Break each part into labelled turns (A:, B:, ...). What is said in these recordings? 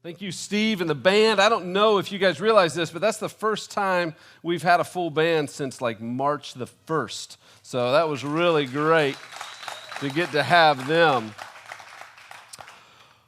A: Thank you, Steve and the band. I don't know if you guys realize this, but that's the first time we've had a full band since like March the 1st. So that was really great to get to have them.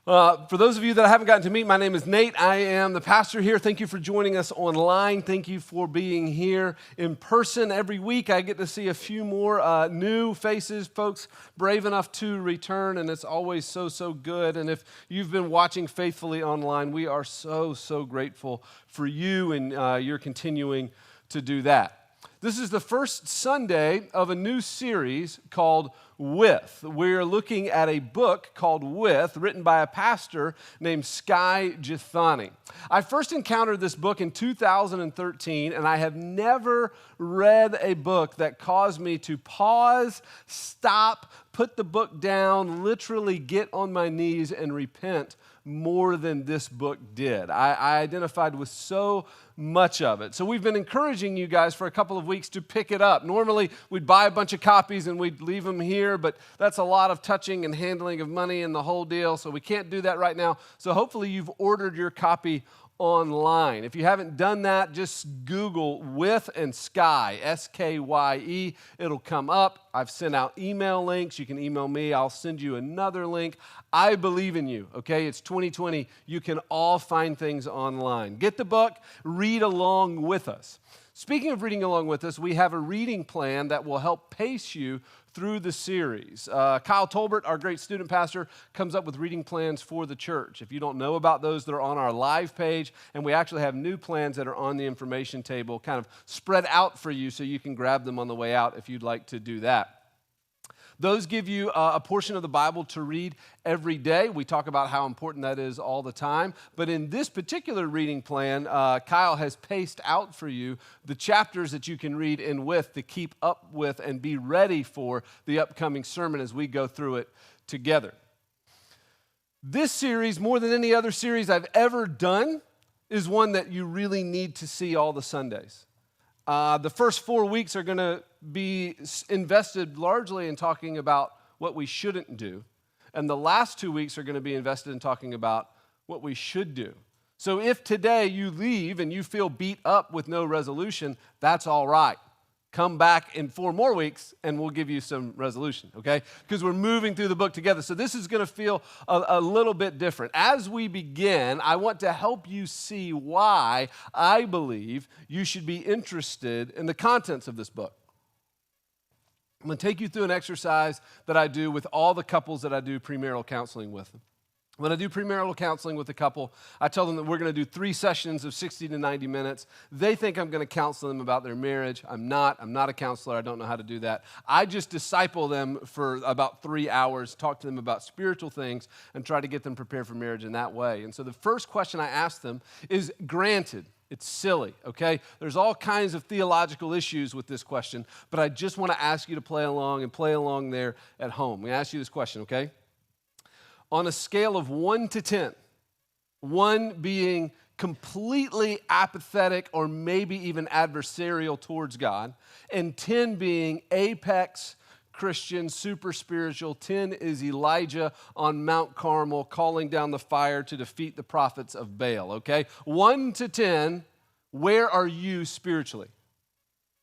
A: For those of you that I haven't gotten to meet, my name is Nate. I am the pastor here. Thank you for joining us online. Thank you for being here in person. Every week I get to see a few more new faces, folks brave enough to return, and it's always so good. And if you've been watching faithfully online, we are so grateful for you and you're continuing to do that. This is the first Sunday of a new series called With. We're looking at a book called With, written by a pastor named Skye Jethani. I first encountered this book in 2013, and I have never read a book that caused me to pause, stop, put the book down, literally get on my knees and repent more than this book did. I identified with so much of it. So we've been encouraging you guys for a couple of weeks to pick it up. Normally, we'd buy a bunch of copies and we'd leave them here, but that's a lot of touching and handling of money and the whole deal, so we can't do that right now. So hopefully you've ordered your copy online. If you haven't done that, just Google With and Skye, S-K-Y-E. It'll come up. I've sent out email links. You can email me. I'll send you another link. I believe in you, okay? It's 2020. You can all find things online. Get the book. Read along with us. Speaking of reading along with us, we have a reading plan that will help pace you through the series. Kyle Tolbert, our great student pastor, comes up with reading plans for the church. If you don't know about those, they're on our live page, and we actually have new plans that are on the information table, kind of spread out for you so you can grab them on the way out if you'd like to do that. Those give you a portion of the Bible to read every day. We talk about how important that is all the time. But in this particular reading plan, Kyle has paced out for you the chapters that you can read in With to keep up with and be ready for the upcoming sermon as we go through it together. This series, more than any other series I've ever done, is one that you really need to see all the Sundays. The first 4 weeks are going to be invested largely in talking about what we shouldn't do. And the last 2 weeks are going to be invested in talking about what we should do. So if today you leave and you feel beat up with no resolution, that's all right. Come back in 4 more weeks and we'll give you some resolution, okay? Because we're moving through the book together. So this is going to feel a little bit different. As we begin, I want to help you see why I believe you should be interested in the contents of this book. I'm going to take you through an exercise that I do with all the couples that I do premarital counseling with. When I do premarital counseling with a couple, I tell them that we're going to do 3 sessions of 60 to 90 minutes. They think I'm going to counsel them about their marriage. I'm not a counselor. I don't know how to do that. I just disciple them for about 3 hours, talk to them about spiritual things, and try to get them prepared for marriage in that way. And so the first question I ask them is, granted, it's silly, okay? There's all kinds of theological issues with this question, but I just want to ask you to play along there at home. We ask you this question, okay? On a scale of 1 to 10, 1 being completely apathetic or maybe even adversarial towards God, and 10 being apex Christian, super spiritual. 10 is Elijah on Mount Carmel calling down the fire to defeat the prophets of Baal, okay? 1 to 10, where are you spiritually?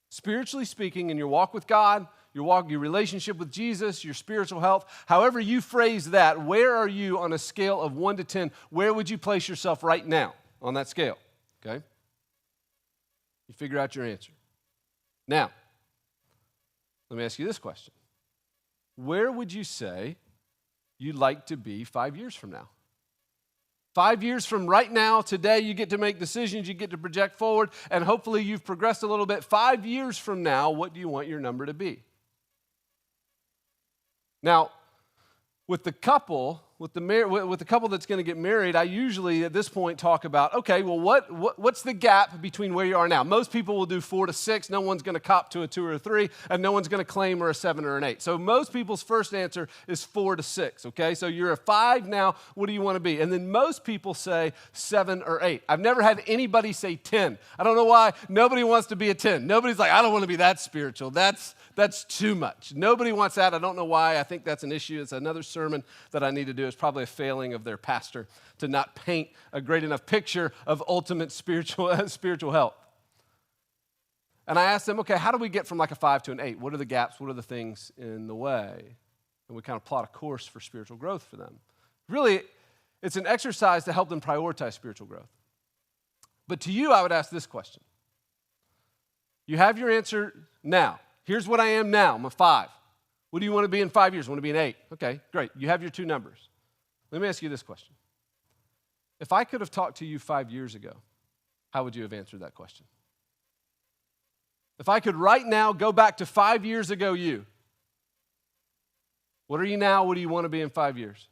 A: Spiritually speaking, in your walk with God, your relationship with Jesus, your spiritual health, however you phrase that, where are you on a scale of 1 to 10? Where would you place yourself right now on that scale? Okay? You figure out your answer. Now, let me ask you this question. Where would you say you'd like to be 5 years from now? 5 years from right now, today, you get to make decisions, you get to project forward, and hopefully you've progressed a little bit. 5 years from now, what do you want your number to be? Now, with the couple that's going to get married, I usually at this point talk about, okay, well, what's the gap between where you are now? Most people will do 4 to 6. No one's going to cop to a 2 or a 3, and no one's going to claim or a 7 or an 8. So most people's first answer is 4 to 6, okay? So you're a 5 now. What do you want to be? And then most people say 7 or 8. I've never had anybody say 10. I don't know why. Nobody wants to be a 10. Nobody's like, I don't want to be that spiritual. That's too much. Nobody wants that. I don't know why. I think that's an issue. It's another sermon that I need to do it's probably a failing of their pastor to not paint a great enough picture of ultimate spiritual health. And I asked them, okay, how do we get from like a 5 to an 8? What are the gaps? What are the things in the way? And we kind of plot a course for spiritual growth for them. Really, it's an exercise to help them prioritize spiritual growth. But to you, I would ask this question. You have your answer now. Here's what I am now. I'm a 5. What do you want to be in 5 years? I want to be an 8. Okay, great. You have your 2 numbers. Let me ask you this question. If I could have talked to you 5 years ago, how would you have answered that question? If I could right now go back to 5 years ago you, what are you now? What do you want to be in 5 years?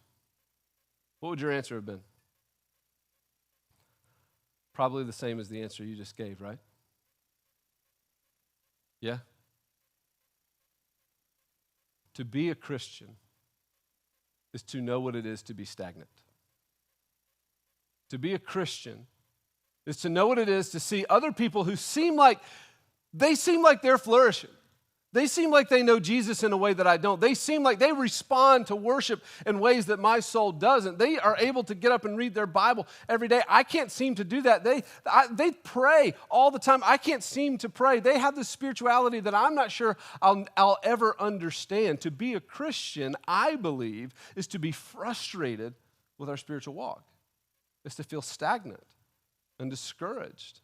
A: What would your answer have been? Probably the same as the answer you just gave, right? Yeah? To be a Christian is to know what it is to be stagnant. To be a Christian is to know what it is to see other people who seem like they're flourishing. They seem like they know Jesus in a way that I don't. They seem like they respond to worship in ways that my soul doesn't. They are able to get up and read their Bible every day. I can't seem to do that. They pray all the time. I can't seem to pray. They have this spirituality that I'm not sure I'll ever understand. To be a Christian, I believe, is to be frustrated with our spiritual walk. It's to feel stagnant and discouraged.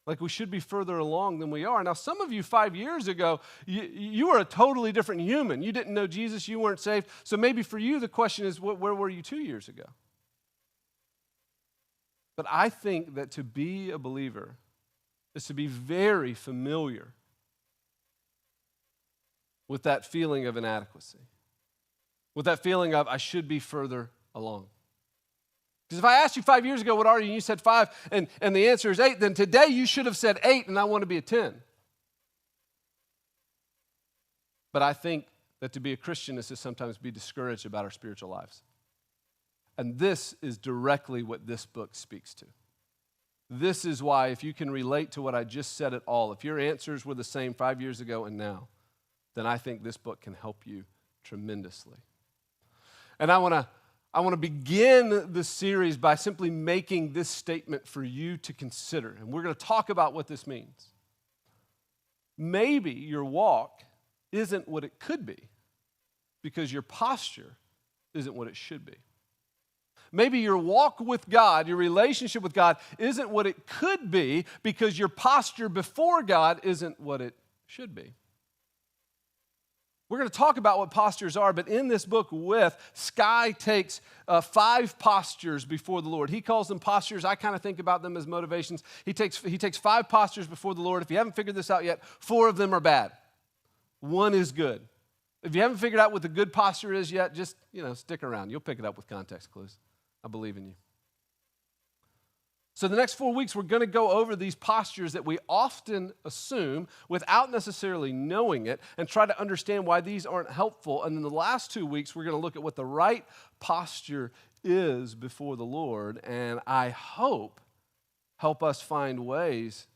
A: Like we should be further along than we are. Now, some of you 5 years ago, you were a totally different human. You didn't know Jesus. You weren't saved. So maybe for you, the question is, where were you 2 years ago? But I think that to be a believer is to be very familiar with that feeling of inadequacy, with that feeling of I should be further along. Because if I asked you 5 years ago, what are you, and you said 5, and the answer is 8, then today you should have said 8, and I want to be a 10. But I think that to be a Christian is to sometimes be discouraged about our spiritual lives. And this is directly what this book speaks to. This is why, if you can relate to what I just said at all, if your answers were the same 5 years ago and now, then I think this book can help you tremendously. And I want to begin this series by simply making this statement for you to consider. And we're going to talk about what this means. Maybe your walk isn't what it could be because your posture isn't what it should be. Maybe your walk with God, your relationship with God, isn't what it could be because your posture before God isn't what it should be. We're going to talk about what postures are, but in this book Skye takes 5 postures before the Lord. He calls them postures. I kind of think about them as motivations. He takes 5 postures before the Lord. If you haven't figured this out yet, 4 of them are bad. 1 is good. If you haven't figured out what the good posture is yet, just, stick around. You'll pick it up with context clues. I believe in you. So the next 4 weeks, we're going to go over these postures that we often assume without necessarily knowing it and try to understand why these aren't helpful. And in the last 2 weeks, we're going to look at what the right posture is before the Lord, and I hope help us find ways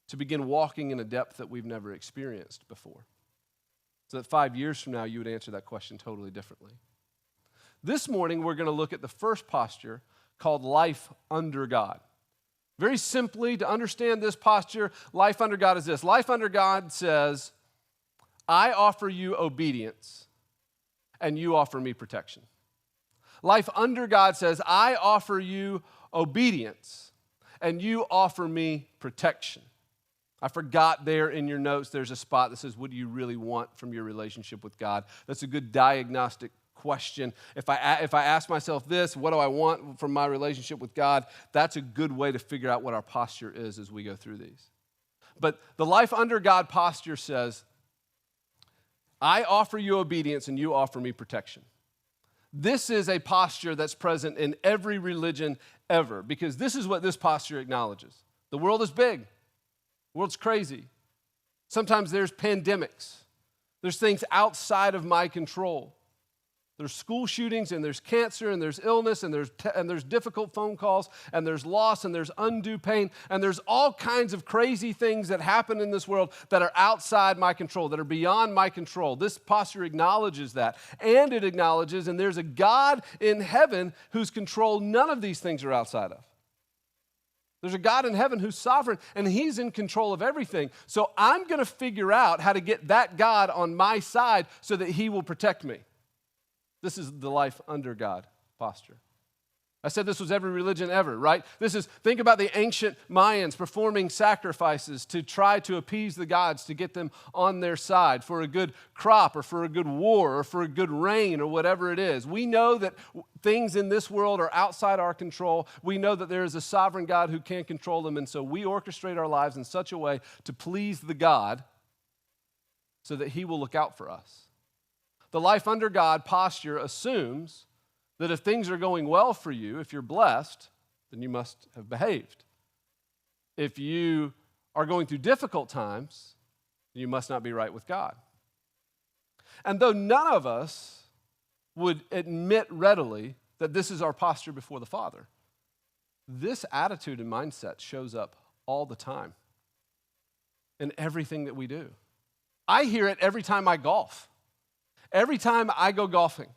A: to begin walking in a depth that we've never experienced before. So that 5 years from now, you would answer that question totally differently. This morning, we're going to look at the first posture called life under God. Very simply, to understand this posture, life under God is this. Life under God says, I offer you obedience, and you offer me protection. Life under God says, I offer you obedience, and you offer me protection. I forgot there in your notes, there's a spot that says, what do you really want from your relationship with God? That's a good diagnostic question. If I ask myself this, what do I want from my relationship with God? That's a good way to figure out what our posture is as we go through these. But the life under God posture says, I offer you obedience and you offer me protection. This is a posture that's present in every religion ever, because this is what this posture acknowledges. The world is big. The world's crazy. Sometimes there's pandemics. There's things outside of my control. There's school shootings, and there's cancer, and there's illness, and there's difficult phone calls, and there's loss, and there's undue pain, and there's all kinds of crazy things that happen in this world that are outside my control, that are beyond my control. This posture acknowledges that, and it acknowledges, and there's a God in heaven whose control none of these things are outside of. There's a God in heaven who's sovereign, and he's in control of everything. So I'm going to figure out how to get that God on my side so that he will protect me. This is the life under God posture. I said this was every religion ever, right? Think about the ancient Mayans performing sacrifices to try to appease the gods to get them on their side for a good crop or for a good war or for a good rain or whatever it is. We know that things in this world are outside our control. We know that there is a sovereign God who can control them, and so we orchestrate our lives in such a way to please the God so that he will look out for us. The life under God posture assumes that if things are going well for you, if you're blessed, then you must have behaved. If you are going through difficult times, you must not be right with God. And though none of us would admit readily that this is our posture before the Father, this attitude and mindset shows up all the time in everything that we do. I hear it every time I golf. Every time I go golfing,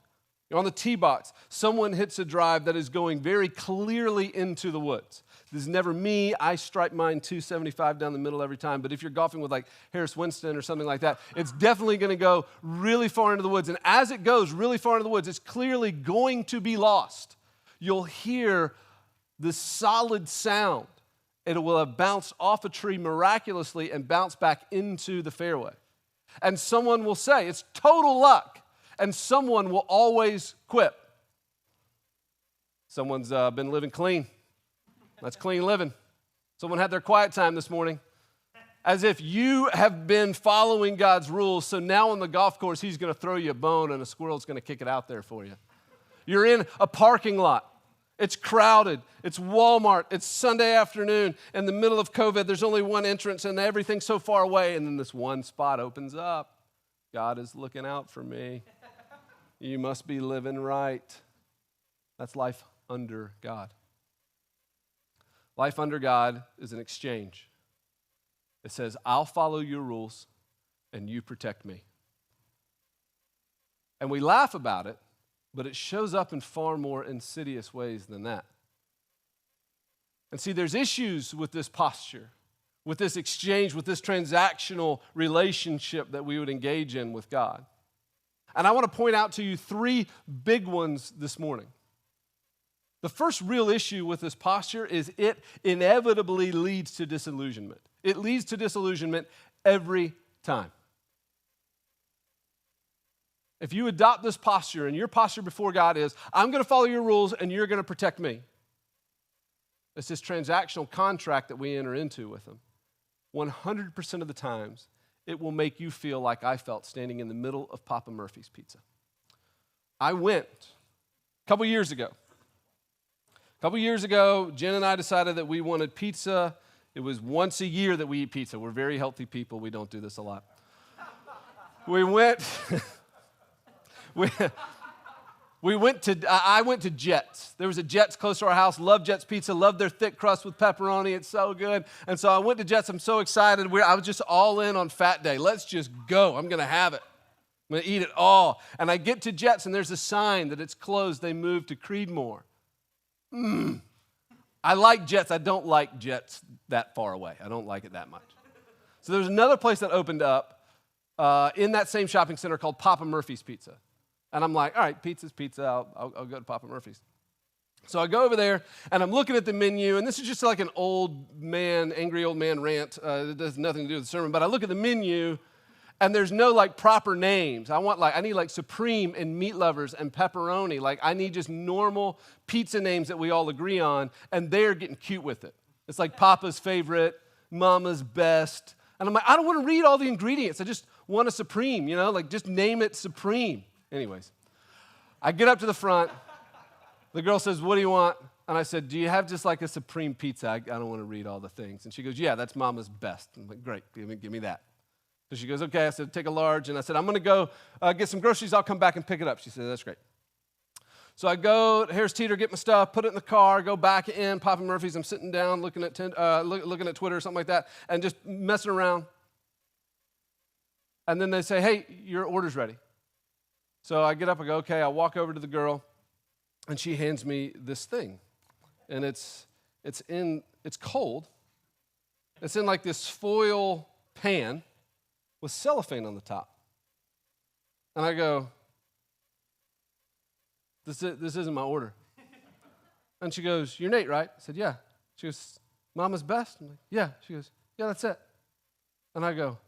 A: on the tee box, someone hits a drive that is going very clearly into the woods. This is never me. I stripe mine 275 down the middle every time. But if you're golfing with like Harris Winston or something like that, it's definitely going to go really far into the woods. And as it goes really far into the woods, it's clearly going to be lost. You'll hear this solid sound. It will have bounced off a tree miraculously and bounced back into the fairway. And someone will say, it's total luck. And someone will always quit. Someone's been living clean. That's clean living. Someone had their quiet time this morning. As if you have been following God's rules, so now on the golf course, he's going to throw you a bone and a squirrel's going to kick it out there for you. You're in a parking lot. It's crowded. It's Walmart. It's Sunday afternoon. In the middle of COVID, there's only one entrance and everything's so far away. And then this one spot opens up. God is looking out for me. You must be living right. That's life under God. Life under God is an exchange. It says, I'll follow your rules and you protect me. And we laugh about it, but it shows up in far more insidious ways than that. And see, there's issues with this posture, with this exchange, with this transactional relationship that we would engage in with God. And I want to point out to you three big ones this morning. The first real issue with this posture is it inevitably leads to disillusionment. It leads to disillusionment every time. If you adopt this posture and your posture before God is, I'm going to follow your rules and you're going to protect me. It's this transactional contract that we enter into with him. 100% of the times, it will make you feel like I felt standing in the middle of Papa Murphy's Pizza. I went a couple years ago. Jen and I decided that we wanted pizza. It was once a year that we eat pizza. We're very healthy people. We don't do this a lot. I went to Jets. There was a Jets close to our house. Love Jets pizza. Love their thick crust with pepperoni. It's so good. And so I went to Jets. I'm so excited. I was just all in on Fat Day. Let's just go. I'm going to have it. I'm going to eat it all. And I get to Jets, and there's a sign that it's closed. They moved to Creedmoor. I like Jets. I don't like Jets that far away. I don't like it that much. So there's another place that opened up in that same shopping center called Papa Murphy's Pizza. And I'm like, all right, pizza's pizza. I'll go to Papa Murphy's. So I go over there, and I'm looking at the menu, and this is just like an angry old man rant. It has nothing to do with the sermon, but I look at the menu, and there's no like proper names. I need like Supreme and Meat Lovers and Pepperoni. Like I need just normal pizza names that we all agree on, and they're getting cute with it. It's like Papa's favorite, Mama's best. And I'm like, I don't want to read all the ingredients. I just want a Supreme, like just name it Supreme. Anyways, I get up to the front. The girl says, what do you want? And I said, do you have just like a Supreme pizza? I don't want to read all the things. And she goes, yeah, that's Mama's best. I'm like, great, give me that. So she goes, okay. I said, take a large. And I said, I'm going to go get some groceries. I'll come back and pick it up. She said, that's great. So I go, Harris Teeter, get my stuff, put it in the car, go back in, Papa Murphy's. I'm sitting down looking at looking at Twitter or something like that, and just messing around. And then they say, hey, your order's ready. So I get up, I go, okay, I walk over to the girl, and she hands me this thing. And it's cold. It's in like this foil pan with cellophane on the top. And I go, this isn't my order. And she goes, you're Nate, right? I said, yeah. She goes, Mama's best? I'm like, yeah. She goes, yeah, that's it. And I go,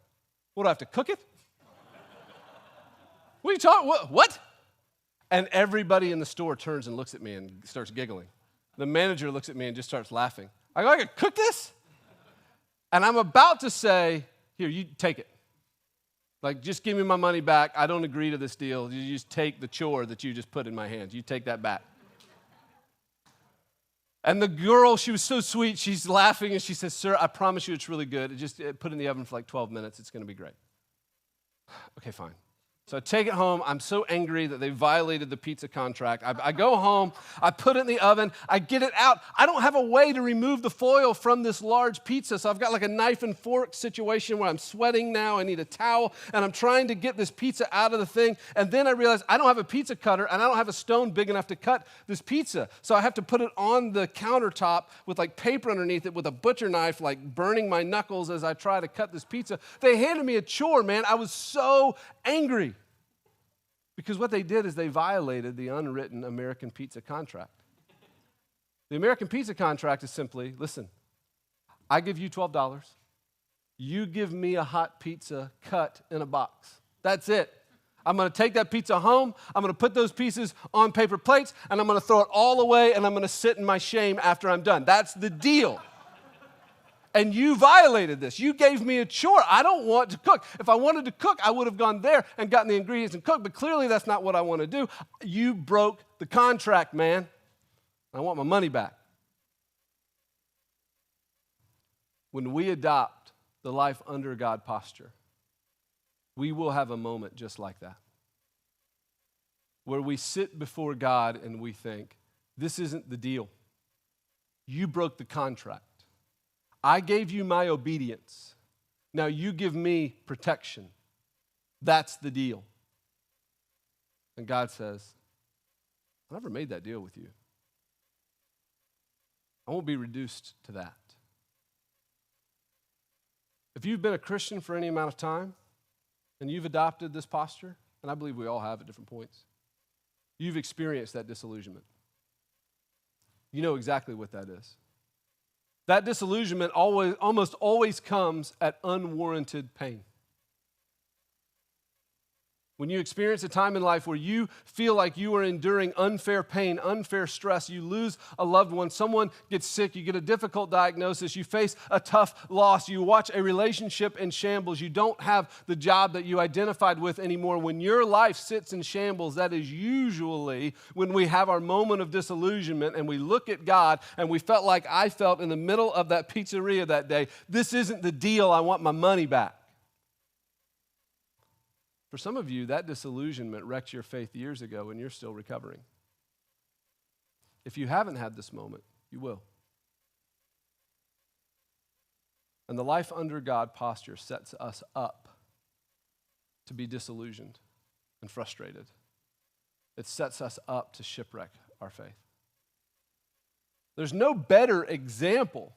A: what, do I have to cook it? What are you talking, what? And everybody in the store turns and looks at me and starts giggling. The manager looks at me and just starts laughing. I go, I can cook this? And I'm about to say, here, you take it. Like, just give me my money back. I don't agree to this deal. You just take the chore that you just put in my hands. You take that back. And the girl, she was so sweet. She's laughing, and she says, sir, I promise you it's really good. Just put it in the oven for like 12 minutes. It's going to be great. Okay, fine. So I take it home. I'm so angry that they violated the pizza contract. I go home. I put it in the oven. I get it out. I don't have a way to remove the foil from this large pizza, so I've got like a knife and fork situation where I'm sweating now. I need a towel, and I'm trying to get this pizza out of the thing. And then I realize I don't have a pizza cutter, and I don't have a stone big enough to cut this pizza. So I have to put it on the countertop with like paper underneath it with a butcher knife, like burning my knuckles as I try to cut this pizza. They handed me a chore, man. I was so angry. Because what they did is they violated the unwritten American pizza contract. The American pizza contract is simply, listen, I give you $12. You give me a hot pizza cut in a box. That's it. I'm going to take that pizza home. I'm going to put those pieces on paper plates, and I'm going to throw it all away, and I'm going to sit in my shame after I'm done. That's the deal. And you violated this. You gave me a chore. I don't want to cook. If I wanted to cook, I would have gone there and gotten the ingredients and cooked, but clearly that's not what I want to do. You broke the contract, man. I want my money back. When we adopt the life under God posture, we will have a moment just like that, where we sit before God and we think, this isn't the deal. You broke the contract. I gave you my obedience. Now you give me protection. That's the deal. And God says, I never made that deal with you. I won't be reduced to that. If you've been a Christian for any amount of time and you've adopted this posture, and I believe we all have at different points, you've experienced that disillusionment. You know exactly what that is. That disillusionment almost always comes at unwarranted pain. When you experience a time in life where you feel like you are enduring unfair pain, unfair stress, you lose a loved one, someone gets sick, you get a difficult diagnosis, you face a tough loss, you watch a relationship in shambles, you don't have the job that you identified with anymore. When your life sits in shambles, that is usually when we have our moment of disillusionment and we look at God and we felt like I felt in the middle of that pizzeria that day, this isn't the deal, I want my money back. For some of you, that disillusionment wrecked your faith years ago and you're still recovering. If you haven't had this moment, you will. And the life under God posture sets us up to be disillusioned and frustrated. It sets us up to shipwreck our faith. There's no better example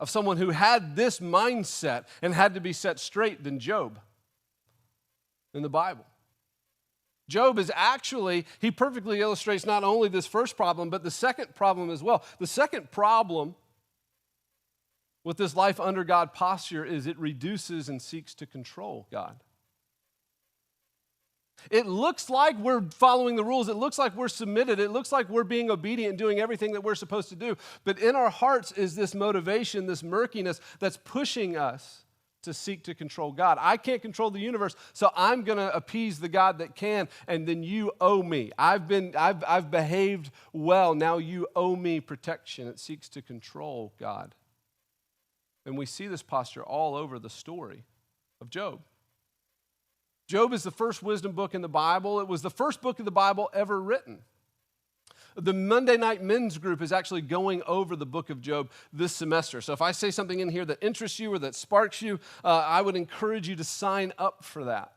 A: of someone who had this mindset and had to be set straight than Job in the Bible. Job is actually, he perfectly illustrates not only this first problem, but the second problem as well. The second problem with this life under God posture is it reduces and seeks to control God. It looks like we're following the rules. It looks like we're submitted. It looks like we're being obedient and doing everything that we're supposed to do. But in our hearts is this motivation, this murkiness that's pushing us to seek to control God. I can't control the universe, so I'm going to appease the God that can, and then you owe me. I've behaved well. Now you owe me protection. It seeks to control God. And we see this posture all over the story of Job. Job is the first wisdom book in the Bible. It was the first book of the Bible ever written. The Monday Night Men's Group is actually going over the book of Job this semester. So if I say something in here that interests you or that sparks you, I would encourage you to sign up for that.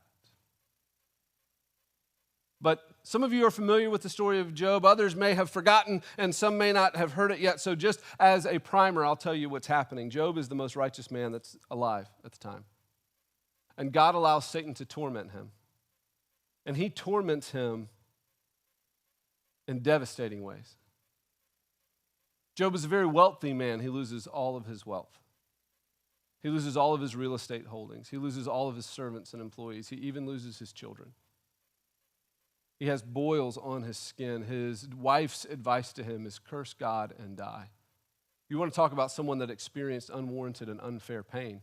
A: But some of you are familiar with the story of Job. Others may have forgotten, and some may not have heard it yet. So just as a primer, I'll tell you what's happening. Job is the most righteous man that's alive at the time. And God allows Satan to torment him. And he torments him in devastating ways. Job is a very wealthy man. He loses all of his wealth. He loses all of his real estate holdings. He loses all of his servants and employees. He even loses his children. He has boils on his skin. His wife's advice to him is curse God and die. You want to talk about someone that experienced unwarranted and unfair pain?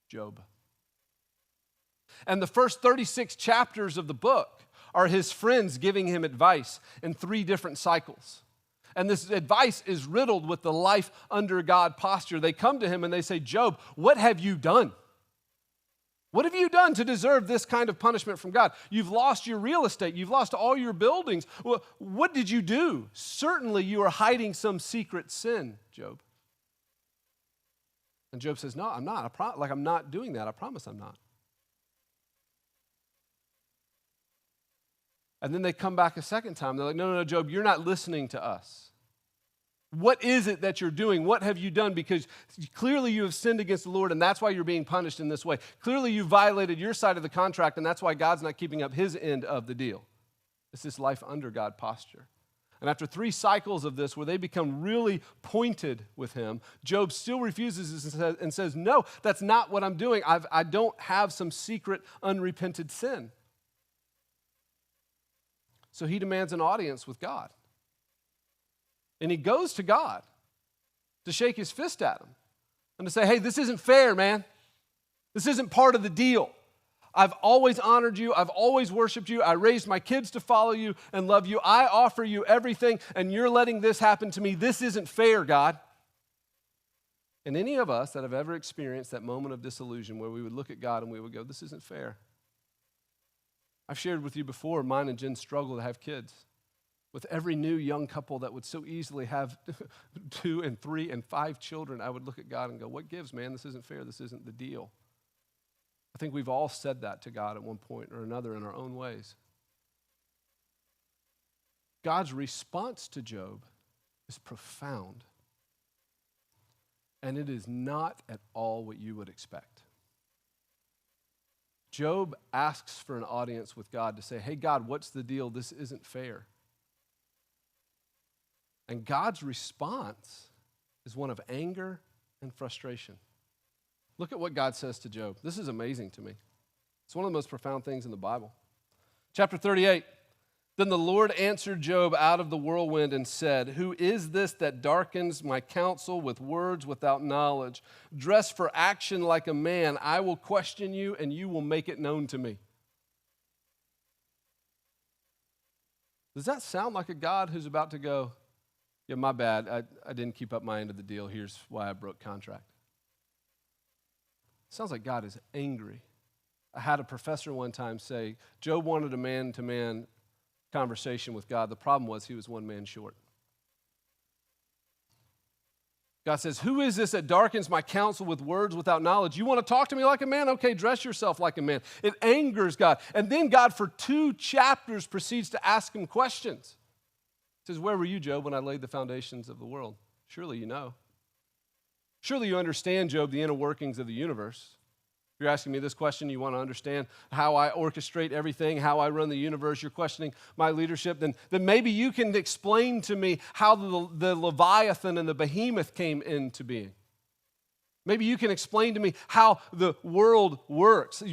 A: Job. And the first 36 chapters of the book are his friends giving him advice in 3 different cycles. And this advice is riddled with the life under God posture. They come to him and they say, Job, what have you done? What have you done to deserve this kind of punishment from God? You've lost your real estate. You've lost all your buildings. Well, what did you do? Certainly you are hiding some secret sin, Job. And Job says, no, I'm not. I'm not doing that. I promise I'm not. And then they come back a second time. They're like, no, Job, you're not listening to us. What is it that you're doing? What have you done? Because clearly you have sinned against the Lord, and that's why you're being punished in this way. Clearly you violated your side of the contract, and that's why God's not keeping up his end of the deal. It's this life under God posture. And after 3 cycles of this where they become really pointed with him, Job still refuses and says, no, that's not what I'm doing. I don't have some secret unrepented sin. So he demands an audience with God. And he goes to God to shake his fist at him and to say, hey, this isn't fair, man. This isn't part of the deal. I've always honored you. I've always worshiped you. I raised my kids to follow you and love you. I offer you everything, and you're letting this happen to me. This isn't fair, God. And any of us that have ever experienced that moment of disillusion where we would look at God and we would go, this isn't fair. I've shared with you before, mine and Jen's struggle to have kids. With every new young couple that would so easily have 2 and 3 and 5 children, I would look at God and go, what gives, man? This isn't fair. This isn't the deal. I think we've all said that to God at one point or another in our own ways. God's response to Job is profound. And it is not at all what you would expect. Job asks for an audience with God to say, hey, God, what's the deal? This isn't fair. And God's response is one of anger and frustration. Look at what God says to Job. This is amazing to me. It's one of the most profound things in the Bible. Chapter 38, then the Lord answered Job out of the whirlwind and said, who is this that darkens my counsel with words without knowledge? Dress for action like a man. I will question you, and you will make it known to me. Does that sound like a God who's about to go, yeah, my bad, I didn't keep up my end of the deal. Here's why I broke contract. Sounds like God is angry. I had a professor one time say, Job wanted a man-to-man conversation with God. The problem was he was one man short. God says, who is this that darkens my counsel with words without knowledge? You want to talk to me like a man? Okay, dress yourself like a man. It angers God. And then God, for 2 chapters, proceeds to ask him questions. He says, where were you, Job, when I laid the foundations of the world? Surely you know. Surely you understand, Job, the inner workings of the universe. If you're asking me this question, you want to understand how I orchestrate everything, how I run the universe, you're questioning my leadership, then maybe you can explain to me how the Leviathan and the behemoth came into being. Maybe you can explain to me how the world works.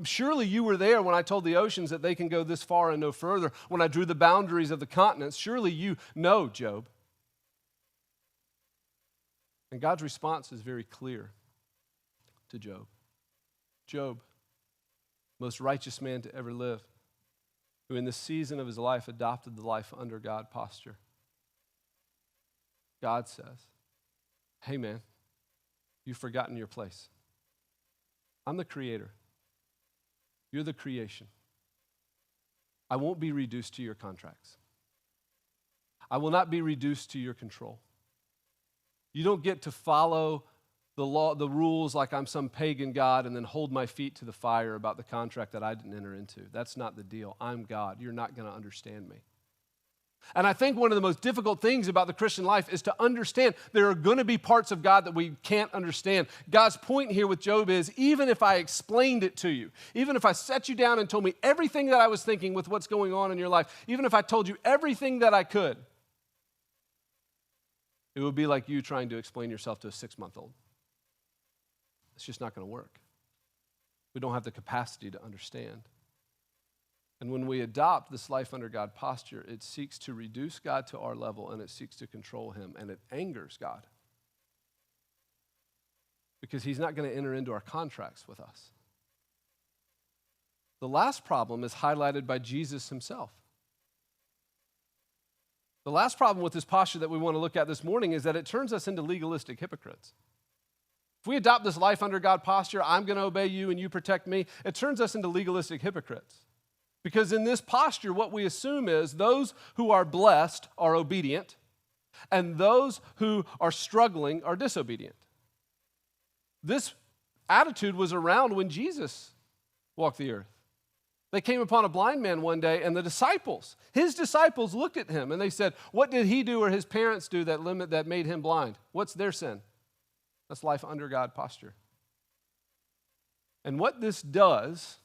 A: Surely you were there when I told the oceans that they can go this far and no further, when I drew the boundaries of the continents. Surely you know, Job. And God's response is very clear to Job. Job, most righteous man to ever live, who in this season of his life adopted the life under God posture. God says, hey man, you've forgotten your place. I'm the creator. You're the creation. I won't be reduced to your contracts. I will not be reduced to your control. You don't get to follow the law, the rules like I'm some pagan god and then hold my feet to the fire about the contract that I didn't enter into. That's not the deal. I'm God. You're not going to understand me. And I think one of the most difficult things about the Christian life is to understand there are going to be parts of God that we can't understand. God's point here with Job is, even if I explained it to you, even if I set you down and told me everything that I was thinking with what's going on in your life, even if I told you everything that I could, it would be like you trying to explain yourself to a 6-month-old. It's just not going to work. We don't have the capacity to understand. And when we adopt this life under God posture, it seeks to reduce God to our level and it seeks to control him, and it angers God because he's not going to enter into our contracts with us. The last problem is highlighted by Jesus himself. The last problem with this posture that we want to look at this morning is that it turns us into legalistic hypocrites. If we adopt this life under God posture, I'm going to obey you and you protect me, it turns us into legalistic hypocrites. Because in this posture, what we assume is those who are blessed are obedient, and those who are struggling are disobedient. This attitude was around when Jesus walked the earth. They came upon a blind man one day, and his disciples looked at him, and they said, what did he do or his parents do that made him blind? What's their sin? That's life under God posture. And what this does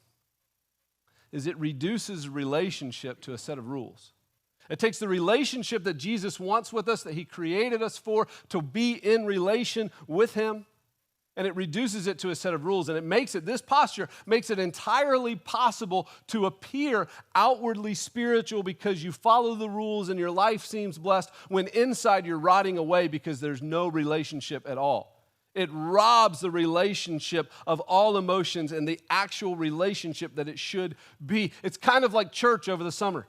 A: is it reduces relationship to a set of rules. It takes the relationship that Jesus wants with us, that he created us for, to be in relation with him, and it reduces it to a set of rules, and this posture makes it entirely possible to appear outwardly spiritual because you follow the rules and your life seems blessed, when inside you're rotting away because there's no relationship at all. It robs the relationship of all emotions and the actual relationship that it should be. It's kind of like church over the summer.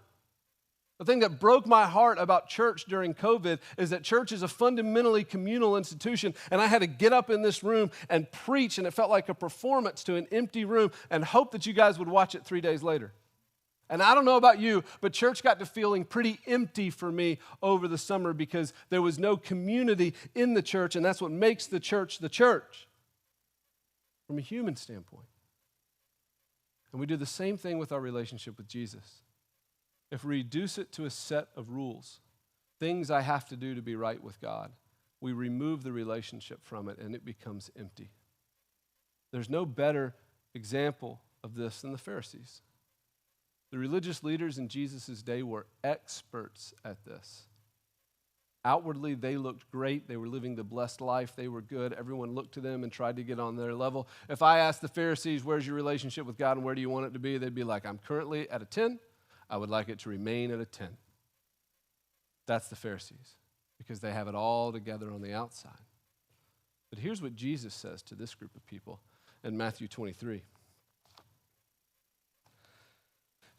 A: The thing that broke my heart about church during COVID is that church is a fundamentally communal institution, and I had to get up in this room and preach, and it felt like a performance to an empty room and hope that you guys would watch it 3 days later. And I don't know about you, but church got to feeling pretty empty for me over the summer because there was no community in the church, and that's what makes the church from a human standpoint. And we do the same thing with our relationship with Jesus. If we reduce it to a set of rules, things I have to do to be right with God, we remove the relationship from it, and it becomes empty. There's no better example of this than the Pharisees. The religious leaders in Jesus' day were experts at this. Outwardly, they looked great. They were living the blessed life. They were good. Everyone looked to them and tried to get on their level. If I asked the Pharisees, where's your relationship with God and where do you want it to be? They'd be like, I'm currently at a 10. I would like it to remain at a 10. That's the Pharisees, because they have it all together on the outside. But here's what Jesus says to this group of people in Matthew 23.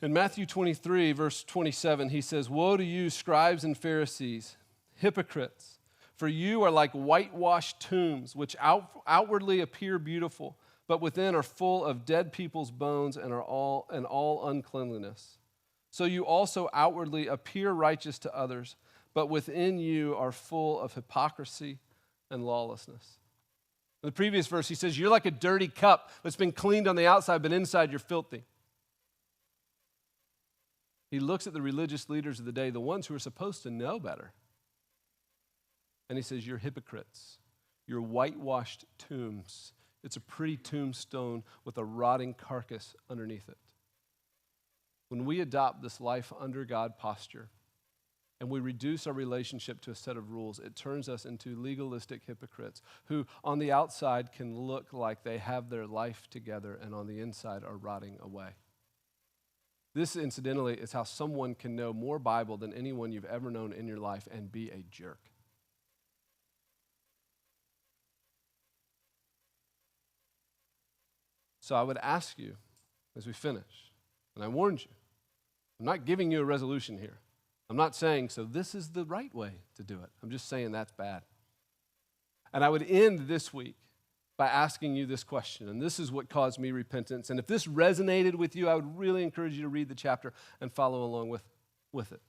A: In Matthew 23, verse 27, he says, woe to you, scribes and Pharisees, hypocrites, for you are like whitewashed tombs, which outwardly appear beautiful, but within are full of dead people's bones and all uncleanliness. So you also outwardly appear righteous to others, but within you are full of hypocrisy and lawlessness. In the previous verse, he says, you're like a dirty cup that's been cleaned on the outside, but inside you're filthy. He looks at the religious leaders of the day, the ones who are supposed to know better. And he says, you're hypocrites. You're whitewashed tombs. It's a pretty tombstone with a rotting carcass underneath it. When we adopt this life under God posture and we reduce our relationship to a set of rules, it turns us into legalistic hypocrites who on the outside can look like they have their life together and on the inside are rotting away. This, incidentally, is how someone can know more Bible than anyone you've ever known in your life and be a jerk. So I would ask you as we finish, and I warned you, I'm not giving you a resolution here. I'm not saying, so this is the right way to do it. I'm just saying that's bad. And I would end this week by asking you this question. And this is what caused me repentance. And if this resonated with you, I would really encourage you to read the chapter and follow along with it.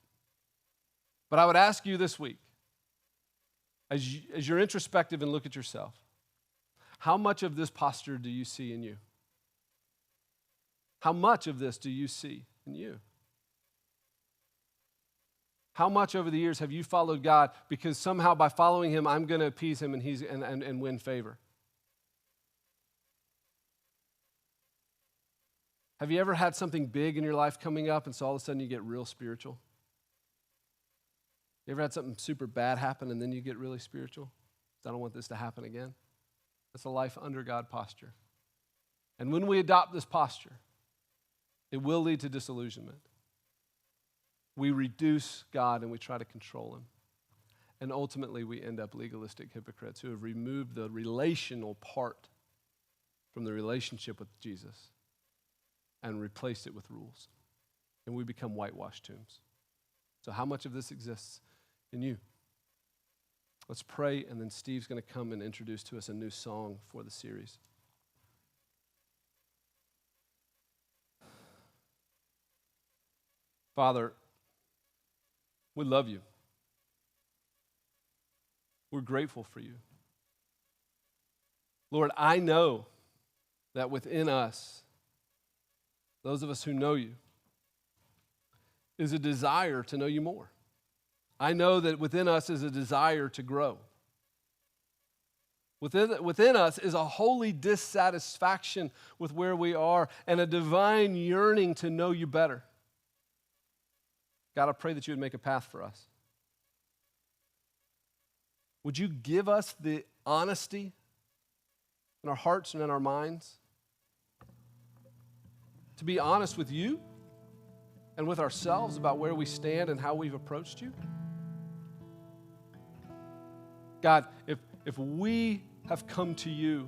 A: But I would ask you this week, as you're introspective and look at yourself, how much of this posture do you see in you? How much of this do you see in you? How much over the years have you followed God because somehow by following him, I'm going to appease him and win favor? Have you ever had something big in your life coming up and so all of a sudden you get real spiritual? You ever had something super bad happen and then you get really spiritual? I don't want this to happen again. That's a life under God posture. And when we adopt this posture, it will lead to disillusionment. We reduce God and we try to control him. And ultimately we end up legalistic hypocrites who have removed the relational part from the relationship with Jesus and replaced it with rules. And we become whitewashed tombs. So how much of this exists in you? Let's pray, and then Steve's going to come and introduce to us a new song for the series. Father, we love you. We're grateful for you. Lord, I know that within us, those of us who know you, is a desire to know you more. I know that within us is a desire to grow. Within us is a holy dissatisfaction with where we are and a divine yearning to know you better. God, I pray that you would make a path for us. Would you give us the honesty in our hearts and in our minds to be honest with you and with ourselves about where we stand and how we've approached you? God, if we have come to you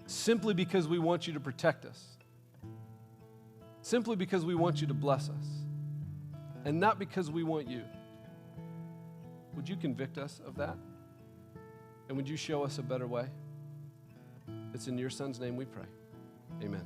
A: simply because we want you to protect us, simply because we want you to bless us, and not because we want you, would you convict us of that? And would you show us a better way? It's in your Son's name we pray. Amen.